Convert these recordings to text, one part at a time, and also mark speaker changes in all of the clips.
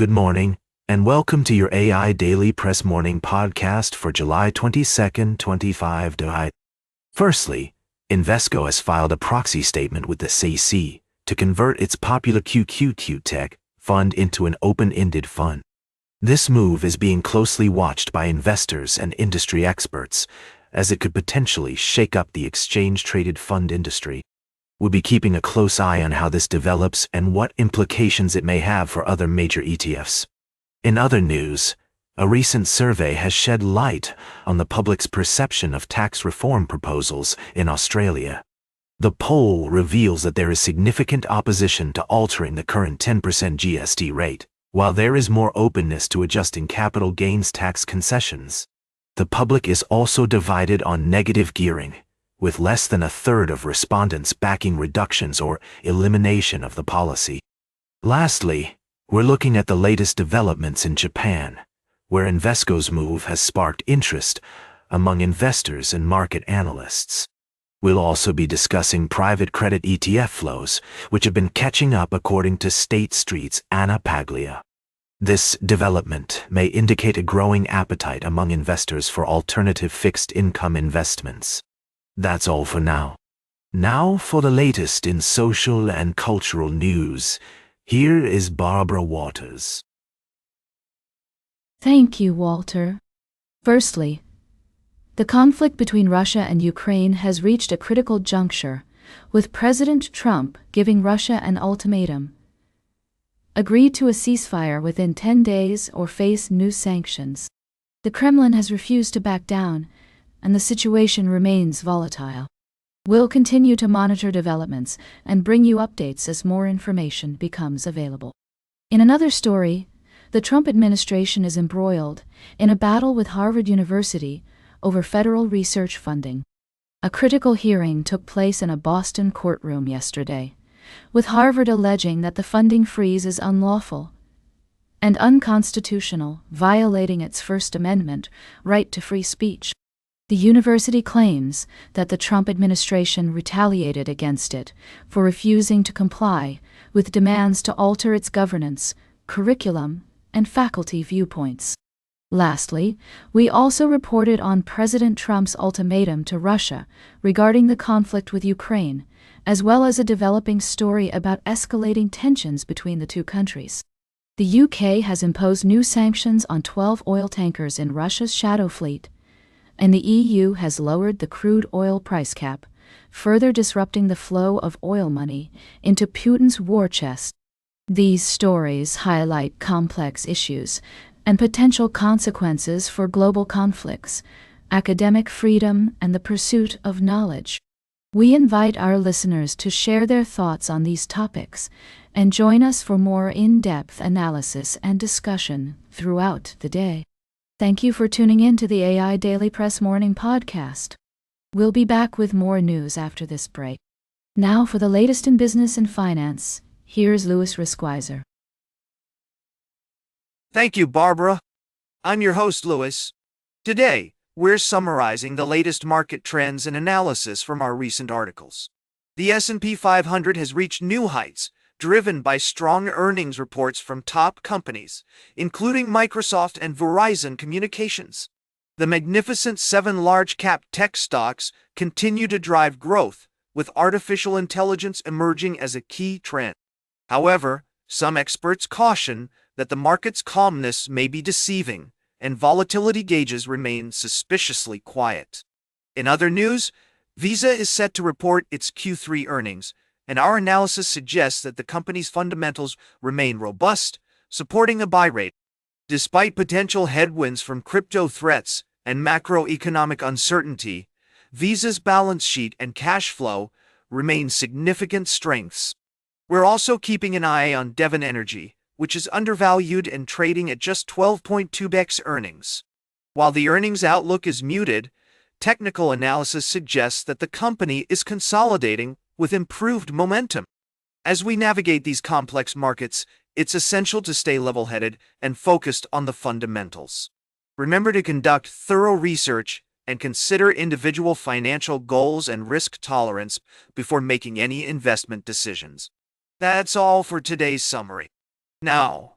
Speaker 1: Good morning, and welcome to your AI Daily Press Morning Podcast for July 22nd, 25. Firstly, Invesco has filed a proxy statement with the SEC to convert its popular QQQ Tech fund into an open-ended fund. This move is being closely watched by investors and industry experts, as it could potentially shake up the exchange-traded fund industry. We'll be keeping a close eye on how this develops and what implications it may have for other major ETFs. In other news, a recent survey has shed light on the public's perception of tax reform proposals in Australia. The poll reveals that there is significant opposition to altering the current 10% GST rate, while there is more openness to adjusting capital gains tax concessions. The public is also divided on negative gearing, with less than a third of respondents backing reductions or elimination of the policy. Lastly, we're looking at the latest developments in Japan, where Invesco's move has sparked interest among investors and market analysts. We'll also be discussing private credit ETF flows, which have been catching up according to State Street's Anna Paglia. This development may indicate a growing appetite among investors for alternative fixed income investments. That's all for now. Now for the latest in social and cultural news. Here is Barbara Waters.
Speaker 2: Thank you, Walter. Firstly, the conflict between Russia and Ukraine has reached a critical juncture, with President Trump giving Russia an ultimatum: agree to a ceasefire within 10 days or face new sanctions. The Kremlin has refused to back down, and the situation remains volatile. We'll continue to monitor developments and bring you updates as more information becomes available. In another story, the Trump administration is embroiled in a battle with Harvard University over federal research funding. A critical hearing took place in a Boston courtroom yesterday, with Harvard alleging that the funding freeze is unlawful and unconstitutional, violating its First Amendment right to free speech. The university claims that the Trump administration retaliated against it for refusing to comply with demands to alter its governance, curriculum, and faculty viewpoints. Lastly, we also reported on President Trump's ultimatum to Russia regarding the conflict with Ukraine, as well as a developing story about escalating tensions between the two countries. The UK has imposed new sanctions on 12 oil tankers in Russia's shadow fleet, and the EU has lowered the crude oil price cap, further disrupting the flow of oil money into Putin's war chest. These stories highlight complex issues and potential consequences for global conflicts, academic freedom, and the pursuit of knowledge. We invite our listeners to share their thoughts on these topics and join us for more in-depth analysis and discussion throughout the day. Thank you for tuning in to the AI Daily Press Morning Podcast. We'll be back with more news after this break. Now for the latest in business and finance, here's Louis Riskwiser.
Speaker 3: Thank you, Barbara. I'm your host, Louis. Today, we're summarizing the latest market trends and analysis from our recent articles. The S&P 500 has reached new heights, driven by strong earnings reports from top companies, including Microsoft and Verizon Communications. The Magnificent Seven large-cap tech stocks continue to drive growth, with artificial intelligence emerging as a key trend. However, some experts caution that the market's calmness may be deceiving, and volatility gauges remain suspiciously quiet. In other news, Visa is set to report its Q3 earnings, and our analysis suggests that the company's fundamentals remain robust, supporting a buy rate. Despite potential headwinds from crypto threats and macroeconomic uncertainty, Visa's balance sheet and cash flow remain significant strengths. We're also keeping an eye on Devon Energy, which is undervalued and trading at just 12.2x earnings. While the earnings outlook is muted, technical analysis suggests that the company is consolidating with improved momentum. As we navigate these complex markets, it's essential to stay level-headed and focused on the fundamentals. Remember to conduct thorough research and consider individual financial goals and risk tolerance before making any investment decisions. That's all for today's summary. Now,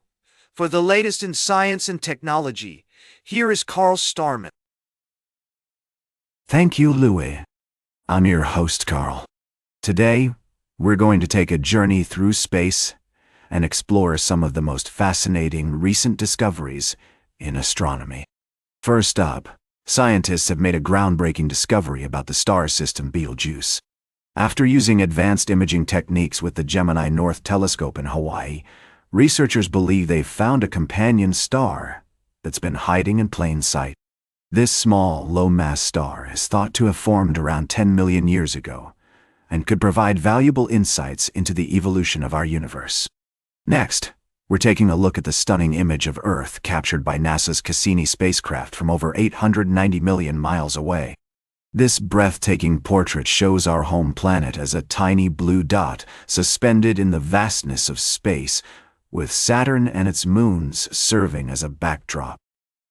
Speaker 3: For the latest in science and technology, here is Carl Starman.
Speaker 1: Thank you, Louis. I'm your host, Carl. Today, we're going to take a journey through space and explore some of the most fascinating recent discoveries in astronomy. First up, scientists have made a groundbreaking discovery about the star system Betelgeuse. After using advanced imaging techniques with the Gemini North Telescope in Hawaii, researchers believe they've found a companion star that's been hiding in plain sight. This small, low-mass star is thought to have formed around 10 million years ago and could provide valuable insights into the evolution of our universe. Next, we're taking a look at the stunning image of Earth captured by NASA's Cassini spacecraft from over 890 million miles away. This breathtaking portrait shows our home planet as a tiny blue dot suspended in the vastness of space, with Saturn and its moons serving as a backdrop.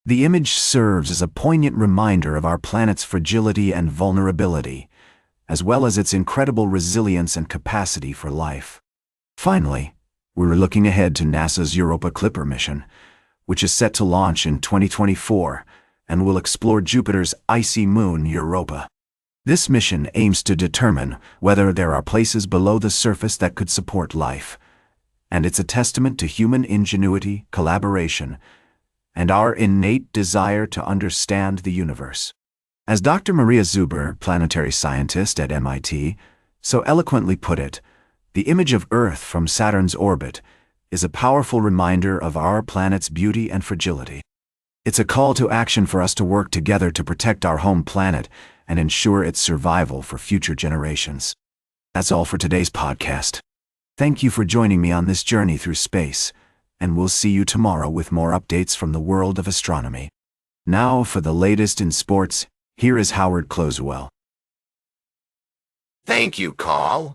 Speaker 1: The image serves as a poignant reminder of our planet's fragility and vulnerability, as well as its incredible resilience and capacity for life. Finally, we're looking ahead to NASA's Europa Clipper mission, which is set to launch in 2024 and will explore Jupiter's icy moon Europa. This mission aims to determine whether there are places below the surface that could support life, and it's a testament to human ingenuity, collaboration, and our innate desire to understand the universe. As Dr. Maria Zuber, planetary scientist at MIT, so eloquently put it, the image of Earth from Saturn's orbit is a powerful reminder of our planet's beauty and fragility. It's a call to action for us to work together to protect our home planet and ensure its survival for future generations. That's all for today's podcast. Thank you for joining me on this journey through space, and we'll see you tomorrow with more updates from the world of astronomy. Now, for the latest in sports, here is Howard Closewell.
Speaker 4: Thank you, Carl.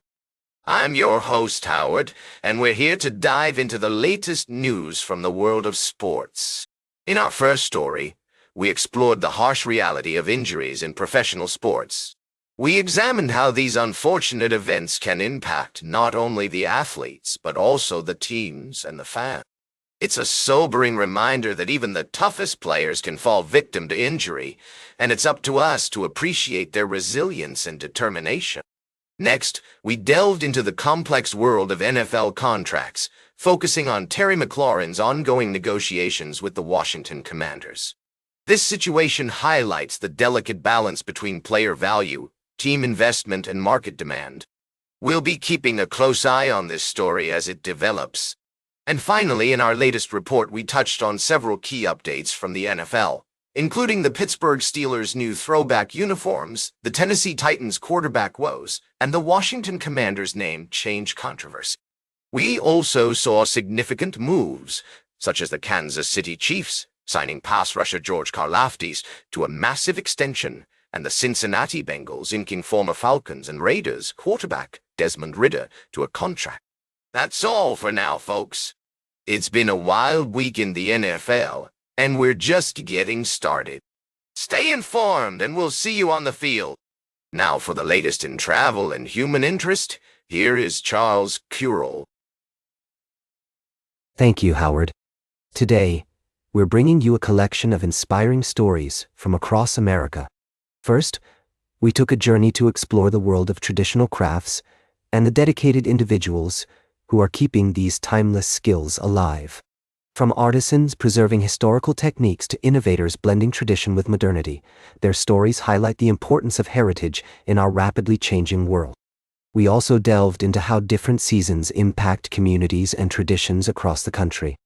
Speaker 4: I'm your host, Howard, and we're here to dive into the latest news from the world of sports. In our first story, we explored the harsh reality of injuries in professional sports. We examined how these unfortunate events can impact not only the athletes, but also the teams and the fans. It's a sobering reminder that even the toughest players can fall victim to injury, and it's up to us to appreciate their resilience and determination. Next, we delved into the complex world of NFL contracts, focusing on Terry McLaurin's ongoing negotiations with the Washington Commanders. This situation highlights the delicate balance between player value, team investment, and market demand. We'll be keeping a close eye on this story as it develops. And finally, in our latest report, we touched on several key updates from the NFL, including the Pittsburgh Steelers' new throwback uniforms, the Tennessee Titans' quarterback woes, and the Washington Commanders' name change controversy. We also saw significant moves, such as the Kansas City Chiefs signing pass rusher George Karlaftis to a massive extension, and the Cincinnati Bengals inking former Falcons and Raiders quarterback Desmond Ridder to a contract. That's all for now, folks. It's been a wild week in the NFL, and we're just getting started. Stay informed, and we'll see you on the field. Now for the latest in travel and human interest, here is Charles Curel.
Speaker 5: Thank you, Howard. Today, we're bringing you a collection of inspiring stories from across America. First, we took a journey to explore the world of traditional crafts and the dedicated individuals who are keeping these timeless skills alive. From artisans preserving historical techniques to innovators blending tradition with modernity, their stories highlight the importance of heritage in our rapidly changing world. We also delved into how different seasons impact communities and traditions across the country.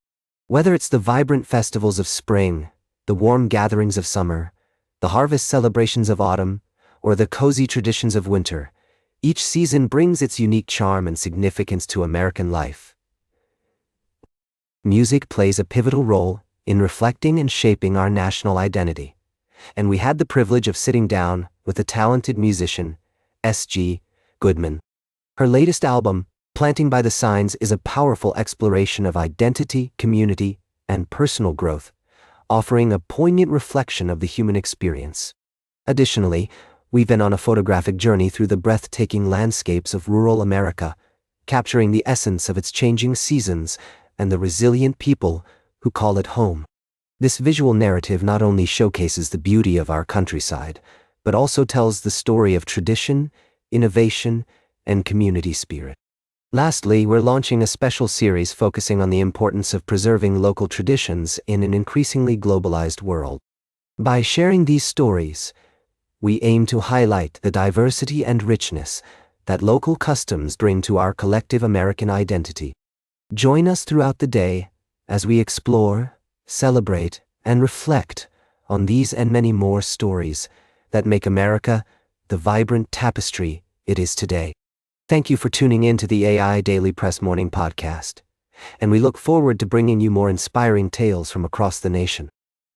Speaker 5: Whether it's the vibrant festivals of spring, the warm gatherings of summer, the harvest celebrations of autumn, or the cozy traditions of winter, each season brings its unique charm and significance to American life. Music plays a pivotal role in reflecting and shaping our national identity, and we had the privilege of sitting down with the talented musician, S.G. Goodman. Her latest album, Planting by the Signs, is a powerful exploration of identity, community, and personal growth, offering a poignant reflection of the human experience. Additionally, we've been on a photographic journey through the breathtaking landscapes of rural America, capturing the essence of its changing seasons and the resilient people who call it home. This visual narrative not only showcases the beauty of our countryside, but also tells the story of tradition, innovation, and community spirit. Lastly, we're launching a special series focusing on the importance of preserving local traditions in an increasingly globalized world. By sharing these stories, we aim to highlight the diversity and richness that local customs bring to our collective American identity. Join us throughout the day as we explore, celebrate, and reflect on these and many more stories that make America the vibrant tapestry it is today. Thank you for tuning in to the AI Daily Press Morning Podcast, and we look forward to bringing you more inspiring tales from across the nation.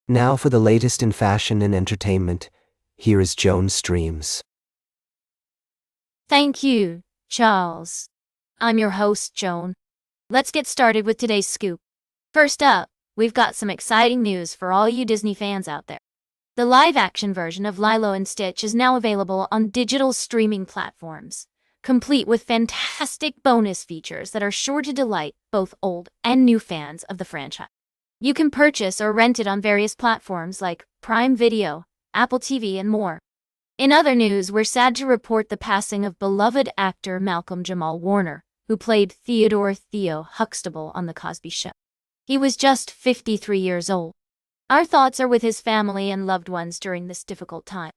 Speaker 5: Now for the latest in fashion and entertainment, here is Joan Streams.
Speaker 6: Thank you, Charles. I'm your host, Joan. Let's get started with today's scoop. First up, we've got some exciting news for all you Disney fans out there. The live-action version of Lilo and Stitch is now available on digital streaming platforms, complete with fantastic bonus features that are sure to delight both old and new fans of the franchise. You can purchase or rent it on various platforms like Prime Video, Apple TV, and more. In other news, we're sad to report the passing of beloved actor Malcolm Jamal Warner, who played Theodore Theo Huxtable on The Cosby Show. He was just 53 years old. Our thoughts are with his family and loved ones during this difficult time.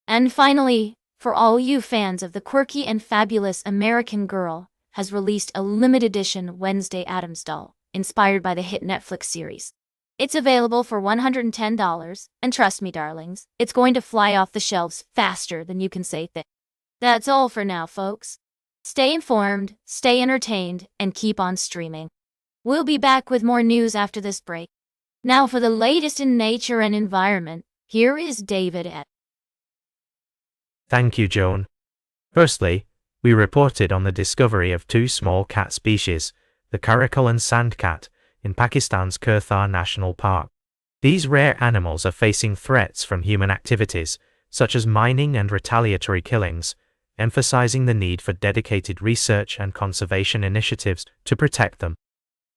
Speaker 6: And finally, for all you fans of the quirky and fabulous American Girl, has released a limited edition Wednesday Addams doll, inspired by the hit Netflix series. It's available for $110, and trust me, darlings, it's going to fly off the shelves faster than you can say thick. That's all for now, folks. Stay informed, stay entertained, and keep on streaming. We'll be back with more news after this break. Now for the latest in nature and environment, here is David at.
Speaker 7: Thank you, Joan. Firstly, we reported on the discovery of two small cat species, the caracal and sand cat, in Pakistan's Kurthar National Park. These rare animals are facing threats from human activities, such as mining and retaliatory killings, emphasizing the need for dedicated research and conservation initiatives to protect them.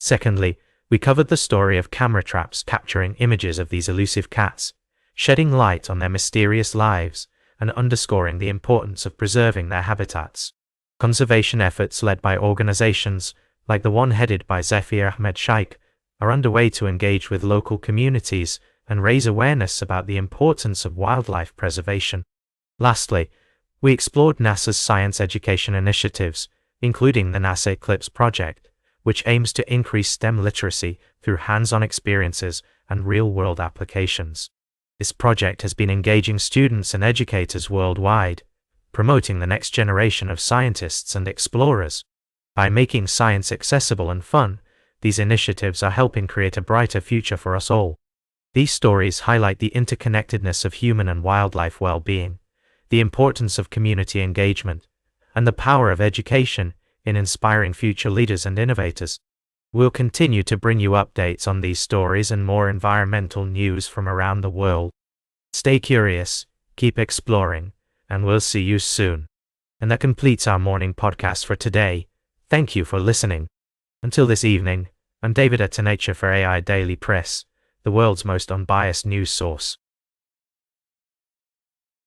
Speaker 7: Secondly, we covered the story of camera traps capturing images of these elusive cats, shedding light on their mysterious lives and underscoring the importance of preserving their habitats. Conservation efforts led by organizations like the one headed by Zafir Ahmed Shaikh are underway to engage with local communities and raise awareness about the importance of wildlife preservation. Lastly, we explored NASA's science education initiatives, including the NASA Eclipse project, which aims to increase STEM literacy through hands-on experiences and real-world applications. This project has been engaging students and educators worldwide, promoting the next generation of scientists and explorers. By making science accessible and fun, these initiatives are helping create a brighter future for us all. These stories highlight the interconnectedness of human and wildlife well-being, the importance of community engagement, and the power of education in inspiring future leaders and innovators. We'll continue to bring you updates on these stories and more environmental news from around the world. Stay curious, keep exploring, and we'll see you soon. And that completes our morning podcast for today. Thank you for listening. Until this evening, I'm David at Nature for AI Daily Press, the world's most unbiased news source.